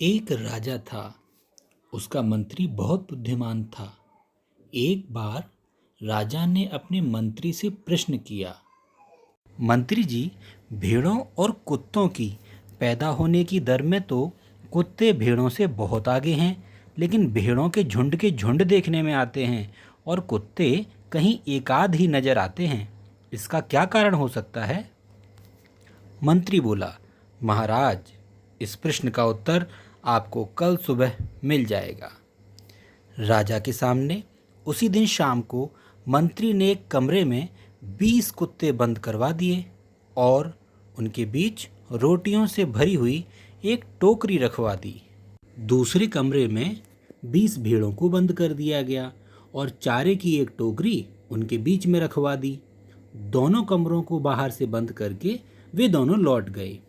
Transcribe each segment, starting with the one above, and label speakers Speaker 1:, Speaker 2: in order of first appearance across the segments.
Speaker 1: एक राजा था। उसका मंत्री बहुत बुद्धिमान था। एक बार राजा ने अपने मंत्री से प्रश्न किया, मंत्री जी, भेड़ों और कुत्तों की पैदा होने की दर में तो कुत्ते भेड़ों से बहुत आगे हैं, लेकिन भेड़ों के झुंड देखने में आते हैं और कुत्ते कहीं एकाध ही नजर आते हैं। इसका क्या कारण हो सकता है? मंत्री बोला, महाराज, इस प्रश्न का उत्तर आपको कल सुबह मिल जाएगा। राजा के सामने उसी दिन शाम को मंत्री ने एक कमरे में 20 कुत्ते बंद करवा दिए और उनके बीच रोटियों से भरी हुई एक टोकरी रखवा दी। दूसरे कमरे में 20 भेड़ों को बंद कर दिया गया और चारे की एक टोकरी उनके बीच में रखवा दी। दोनों कमरों को बाहर से बंद करके वे दोनों लौट गए।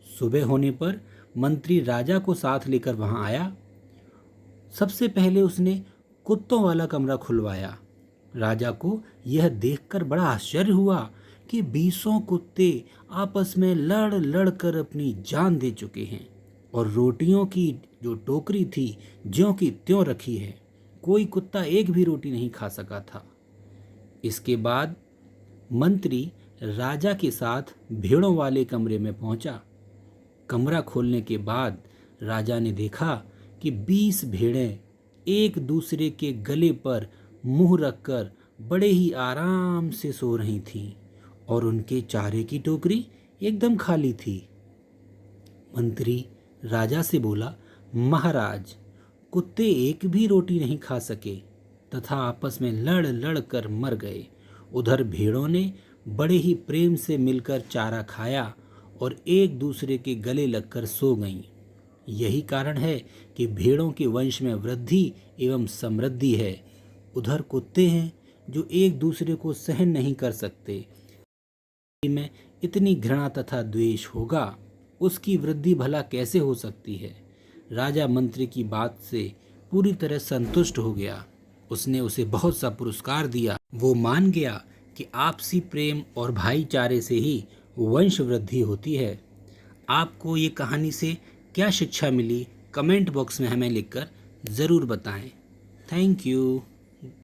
Speaker 1: सुबह होने पर मंत्री राजा को साथ लेकर वहां आया। सबसे पहले उसने कुत्तों वाला कमरा खुलवाया। राजा को यह देखकर बड़ा आश्चर्य हुआ कि 20 कुत्ते आपस में लड़ लड़ कर अपनी जान दे चुके हैं और रोटियों की जो टोकरी थी ज्यों की त्यों रखी है। कोई कुत्ता एक भी रोटी नहीं खा सका था। इसके बाद मंत्री राजा के साथ भेड़ों वाले कमरे में पहुंचा। कमरा खोलने के बाद राजा ने देखा कि 20 भेड़ें एक दूसरे के गले पर मुंह रखकर बड़े ही आराम से सो रही थीं और उनके चारे की टोकरी एकदम खाली थी। मंत्री राजा से बोला, महाराज, कुत्ते एक भी रोटी नहीं खा सके तथा आपस में लड़ लड़ कर मर गए। उधर भेड़ों ने बड़े ही प्रेम से मिलकर चारा खाया और एक दूसरे के गले लगकर सो गईं। यही कारण है कि भेड़ों के वंश में वृद्धि एवं समृद्धि है। उधर कुत्ते हैं जो एक दूसरे को सहन नहीं कर सकते। में इतनी घृणा तथा द्वेष होगा, उसकी वृद्धि भला कैसे हो सकती है? राजा मंत्री की बात से पूरी तरह संतुष्ट हो गया। उसने उसे बहुत सा पुरस्कार दिया। वो मान गया कि आपसी प्रेम और भाईचारे से ही वंश वृद्धि होती है। आपको ये कहानी से क्या शिक्षा मिली, कमेंट बॉक्स में हमें लिखकर ज़रूर बताएं। Thank you.